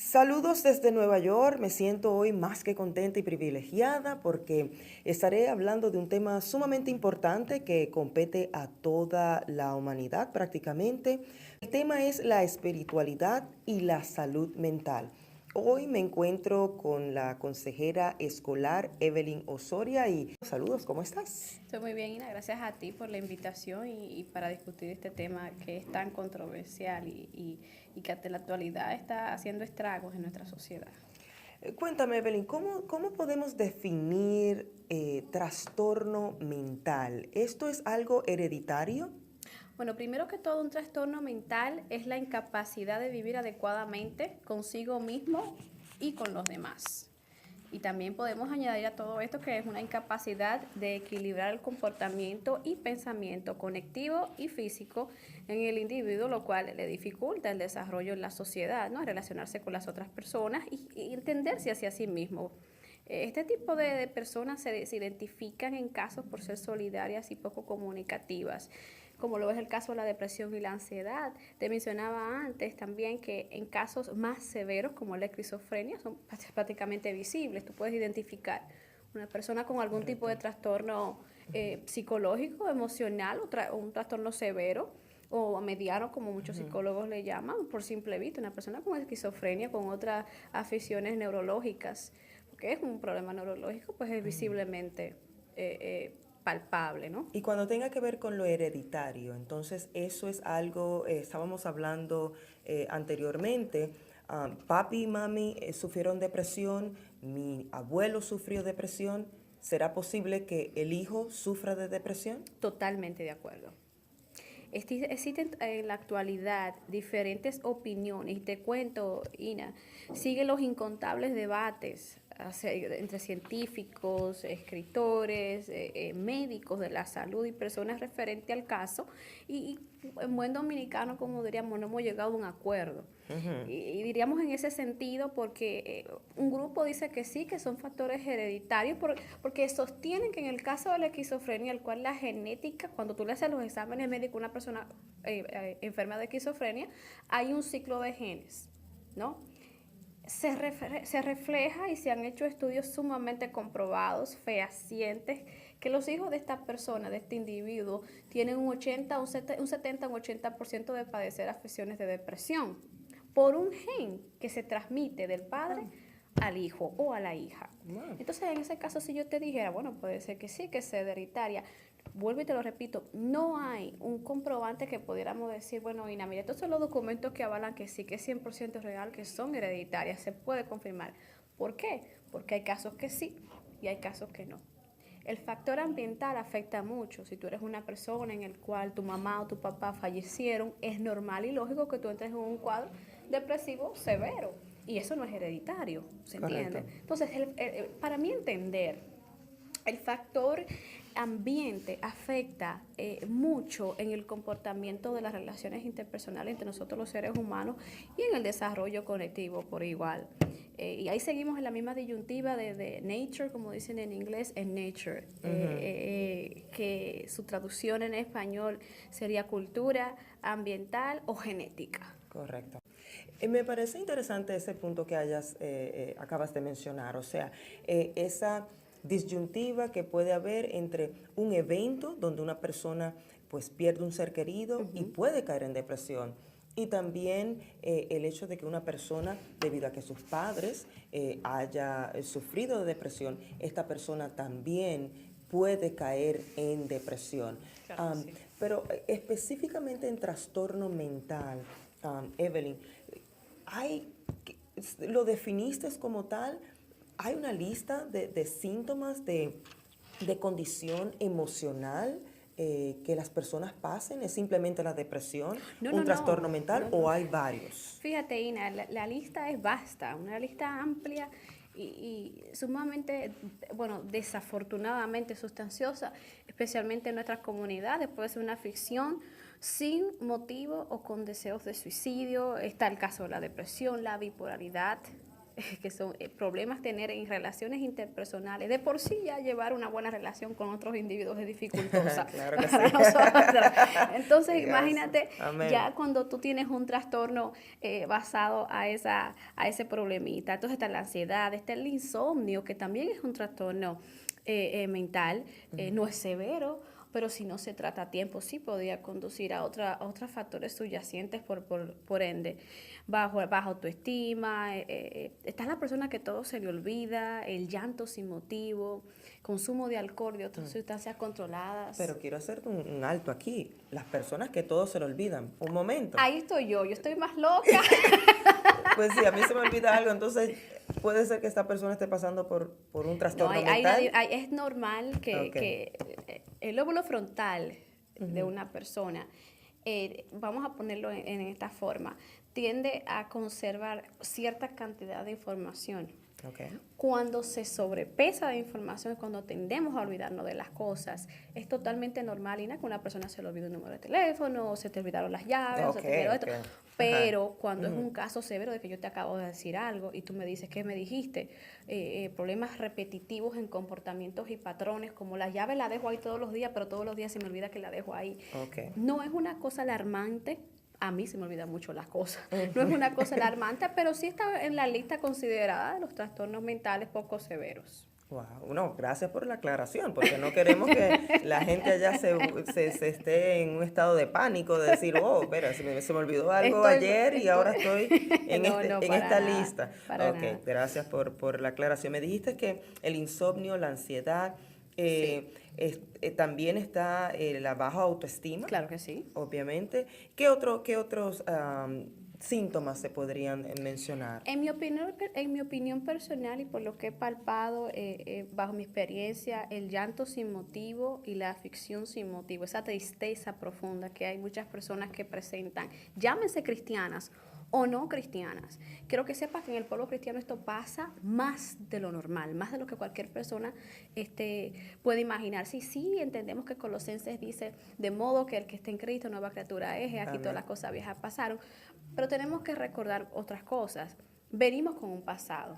Saludos desde Nueva York. Me siento hoy más que contenta y privilegiada porque estaré hablando de un tema sumamente importante que compete a toda la humanidad prácticamente. El tema es la espiritualidad y la salud mental. Hoy me encuentro con la consejera escolar Evelyn Osoria y saludos, ¿cómo estás? Estoy muy bien, Ina. Gracias a ti por la invitación y para discutir este tema que es tan controversial y que ante la actualidad está haciendo estragos en nuestra sociedad. Cuéntame, Evelyn, ¿cómo podemos definir trastorno mental? ¿Esto es algo hereditario? Bueno, primero que todo, un trastorno mental es la incapacidad de vivir adecuadamente consigo mismo y con los demás. Y también podemos añadir a todo esto que es una incapacidad de equilibrar el comportamiento y pensamiento conectivo y físico en el individuo, lo cual le dificulta el desarrollo en la sociedad, ¿no? Relacionarse con las otras personas y entenderse hacia sí mismo. Este tipo de personas se identifican en casos por ser solidarias y poco comunicativas, como lo es el caso de la depresión y la ansiedad. Te mencionaba antes también que en casos más severos como la esquizofrenia son prácticamente visibles. Tú puedes identificar una persona con algún tipo de trastorno psicológico, emocional o un trastorno severo o mediano, como muchos psicólogos le llaman, por simple vista, una persona con esquizofrenia, con otras aficiones neurológicas, porque es un problema neurológico, pues es visiblemente palpable, ¿no? Y cuando tenga que ver con lo hereditario, entonces eso es algo, estábamos hablando anteriormente, papi y mami sufrieron depresión, mi abuelo sufrió depresión, ¿será posible que el hijo sufra de depresión? Totalmente de acuerdo. Existen en la actualidad diferentes opiniones y te cuento, Ina, siguen los incontables debates entre científicos, escritores, médicos de la salud y personas referente al caso y en buen dominicano, como diríamos, no hemos llegado a un acuerdo. Y diríamos en ese sentido porque un grupo dice que sí, que son factores hereditarios, porque sostienen que en el caso de la esquizofrenia, el cual la genética, cuando tú le haces los exámenes médicos a una persona enferma de esquizofrenia, hay un ciclo de genes, ¿no? Se refleja y se han hecho estudios sumamente comprobados, fehacientes, que los hijos de esta persona, de este individuo, tienen un 70, un 80% de padecer afecciones de depresión por un gen que se transmite del padre al hijo o a la hija. Wow. Entonces, en ese caso, si yo te dijera, bueno, puede ser que sí, que sea hereditaria, vuelvo y te lo repito, no hay un comprobante que pudiéramos decir, bueno, Ina, mira, estos son los documentos que avalan que sí, que es 100% real, que son hereditarias, se puede confirmar. ¿Por qué? Porque hay casos que sí y hay casos que no. El factor ambiental afecta mucho. Si tú eres una persona en el cual tu mamá o tu papá fallecieron, es normal y lógico que tú entres en un cuadro depresivo severo. Y eso no es hereditario, ¿se entiende? Correcto. Entonces, para mí entender, el factor ambiente afecta mucho en el comportamiento de las relaciones interpersonales entre nosotros los seres humanos y en el desarrollo conectivo por igual. Y ahí seguimos en la misma disyuntiva de nature, como dicen en inglés, en nature, que su traducción en español sería cultura, ambiental o genética. Correcto. Me parece interesante ese punto que acabas de mencionar, o sea, esa disyuntiva que puede haber entre un evento donde una persona pues pierde un ser querido y puede caer en depresión. Y también el hecho de que una persona, debido a que sus padres haya sufrido de depresión, esta persona también puede caer en depresión. Claro que sí. Pero específicamente en trastorno mental, Evelyn, hay, ¿lo definiste como tal? ¿Hay una lista de síntomas de condición emocional que las personas pasen? ¿Es simplemente la depresión, No, un no, trastorno no, mental no, no. o hay varios? Fíjate, Ina, la lista es vasta, una lista amplia y sumamente, bueno, desafortunadamente sustanciosa, especialmente en nuestras comunidades. Puede ser una ficción sin motivo o con deseos de suicidio. Está el caso de la depresión, la bipolaridad, que son problemas tener en relaciones interpersonales. De por sí ya llevar una buena relación con otros individuos es dificultosa Claro que para sí. nosotros. Entonces, Diga eso. imagínate, Amén. ya cuando tú tienes un trastorno basado a ese problemita. Entonces está la ansiedad, está el insomnio, que también es un trastorno mental, no es severo, pero si no se trata a tiempo, sí podría conducir a otros factores subyacentes por ende. Bajo autoestima, está la persona que todo se le olvida, el llanto sin motivo, consumo de alcohol, de otras sustancias controladas. Pero quiero hacerte un alto aquí. Las personas que todo se lo olvidan. Un momento. Ahí estoy yo estoy más loca. Pues sí, a mí se me olvida algo, entonces puede ser que esta persona esté pasando por un No, trastorno mental. es normal Ok. que el lóbulo frontal de una persona, vamos a ponerlo en esta forma, tiende a conservar cierta cantidad de información. Okay. Cuando se sobrepesa de información, cuando tendemos a olvidarnos de las cosas, es totalmente normal, Ina, que una persona se le olvide un número de teléfono, o se te olvidaron las llaves, o se te olvidó esto. Pero cuando es un caso severo de que yo te acabo de decir algo y tú me dices, ¿qué me dijiste? Problemas repetitivos en comportamientos y patrones, como la llave la dejo ahí todos los días, pero todos los días se me olvida que la dejo ahí. Okay. No es una cosa alarmante. A mí se me olvidan mucho las cosas. No es una cosa alarmante, pero sí está en la lista considerada de los trastornos mentales poco severos. Wow, no, gracias por la aclaración, porque no queremos que la gente allá se esté en un estado de pánico, de decir, oh, espera, se me olvidó algo ayer y ahora estoy en, No, en para esta nada, lista. para Ok, nada. gracias por la aclaración. Me dijiste que el insomnio, la ansiedad, Sí, también está la baja autoestima, claro que sí. obviamente. ¿Qué otros síntomas se podrían mencionar? En mi opinión personal y por lo que he palpado bajo mi experiencia, el llanto sin motivo y la aflicción sin motivo, esa tristeza profunda que hay muchas personas que presentan, llámense cristianas o no cristianas. Quiero que sepas que en el pueblo cristiano esto pasa más de lo normal, más de lo que cualquier persona puede imaginar. Sí, entendemos que Colosenses dice, de modo que el que esté en Cristo, nueva criatura es, aquí Amén. todas las cosas viejas pasaron. Pero tenemos que recordar otras cosas. Venimos con un pasado.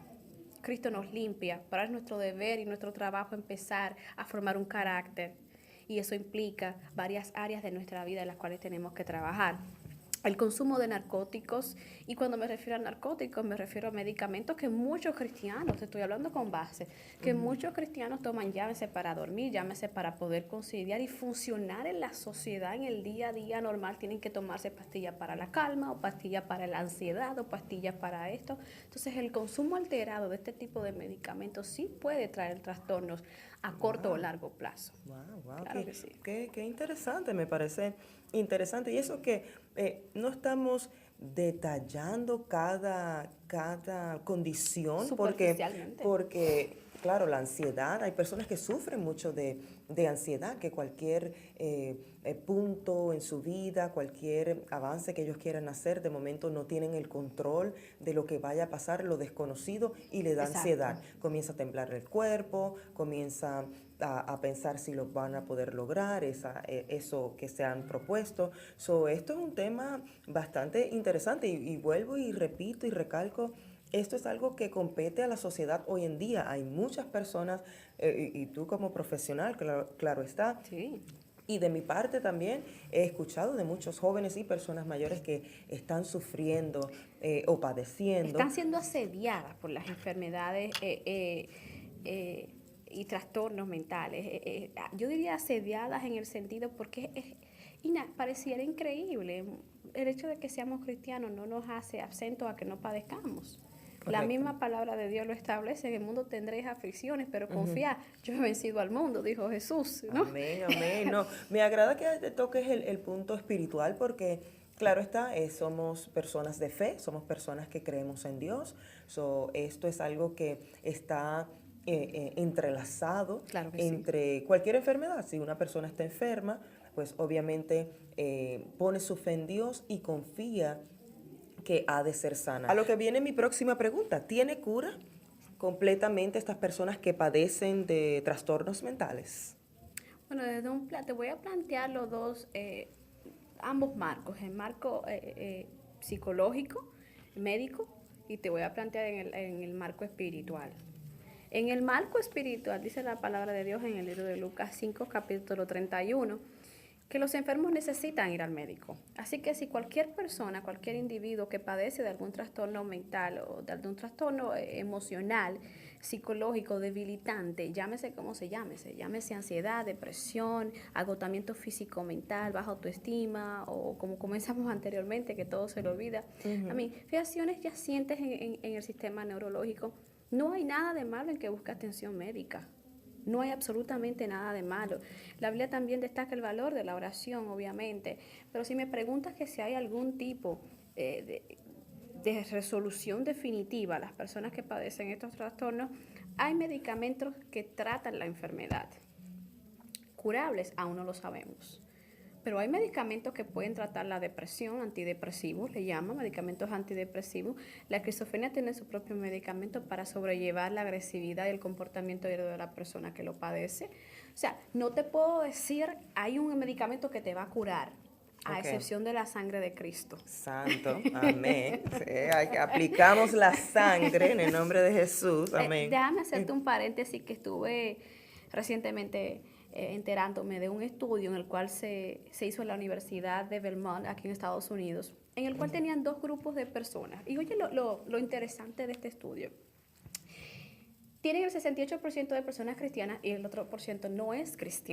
Cristo nos limpia. Para es nuestro deber y nuestro trabajo empezar a formar un carácter. Y eso implica varias áreas de nuestra vida en las cuales tenemos que trabajar. El consumo de narcóticos, y cuando me refiero a narcóticos me refiero a medicamentos que muchos cristianos, estoy hablando con base, que muchos cristianos toman, llámese para dormir, llámese para poder conciliar y funcionar en la sociedad en el día a día normal, tienen que tomarse pastillas para la calma o pastillas para la ansiedad o pastillas para esto. Entonces el consumo alterado de este tipo de medicamentos sí puede traer trastornos a corto o largo plazo. Wow, Claro que sí. qué interesante, me parece interesante. Y eso que no estamos detallando cada condición, Superficialmente. porque, claro, la ansiedad, hay personas que sufren mucho de ansiedad, que cualquier punto en su vida, cualquier avance que ellos quieran hacer, de momento no tienen el control de lo que vaya a pasar, lo desconocido, y le da Exacto. ansiedad. Comienza a temblar el cuerpo, comienza a pensar si lo van a poder lograr, eso que se han propuesto. Esto es un tema bastante interesante y vuelvo y repito y recalco, esto es algo que compete a la sociedad hoy en día. Hay muchas personas, y tú como profesional, claro está, Sí. y de mi parte también he escuchado de muchos jóvenes y personas mayores que están sufriendo o padeciendo. Están siendo asediadas por las enfermedades y trastornos mentales. Yo diría asediadas en el sentido porque pareciera increíble. El hecho de que seamos cristianos no nos hace absentos a que no padezcamos. Correcto. La misma palabra de Dios lo establece, en el mundo tendréis aflicciones, pero confía, yo he vencido al mundo, dijo Jesús, ¿no? Amén, amén. No, me agrada que toques el punto espiritual porque, claro está, somos personas de fe, somos personas que creemos en Dios. Esto es algo que está entrelazado Claro que entre cualquier enfermedad. Si una persona está enferma, pues obviamente pone su fe en Dios y confía que ha de ser sana. A lo que viene mi próxima pregunta, ¿tiene cura completamente estas personas que padecen de trastornos mentales? Bueno, te voy a plantear los dos, ambos marcos, el marco psicológico, médico, y te voy a plantear en el marco espiritual. En el marco espiritual, dice la palabra de Dios en el libro de Lucas 5, capítulo 31, que los enfermos necesitan ir al médico. Así que si cualquier persona, cualquier individuo que padece de algún trastorno mental o de algún trastorno emocional, psicológico, debilitante, llámese como se llámese ansiedad, depresión, agotamiento físico-mental, baja autoestima o como comenzamos anteriormente, que todo se lo olvida. A mí, reacciones yacientes en el sistema neurológico, no hay nada de malo en que busque atención médica. No hay absolutamente nada de malo. La Biblia también destaca el valor de la oración, obviamente. Pero si me preguntas que si hay algún tipo de resolución definitiva a las personas que padecen estos trastornos, hay medicamentos que tratan la enfermedad. Curables, aún no lo sabemos. Pero hay medicamentos que pueden tratar la depresión, antidepresivos, le llaman medicamentos antidepresivos. La esquizofrenia tiene su propio medicamento para sobrellevar la agresividad y el comportamiento de la persona que lo padece. O sea, no te puedo decir, hay un medicamento que te va a curar, a excepción de la sangre de Cristo. Santo, amén. Sí, aplicamos la sangre en el nombre de Jesús, amén. Déjame hacerte un paréntesis que estuve recientemente enterándome de un estudio en el cual se hizo en la Universidad de Vermont, aquí en Estados Unidos, en el cual tenían dos grupos de personas. Y oye, lo interesante de este estudio. Tienen el 68% de personas cristianas y el otro por ciento no es cristiano.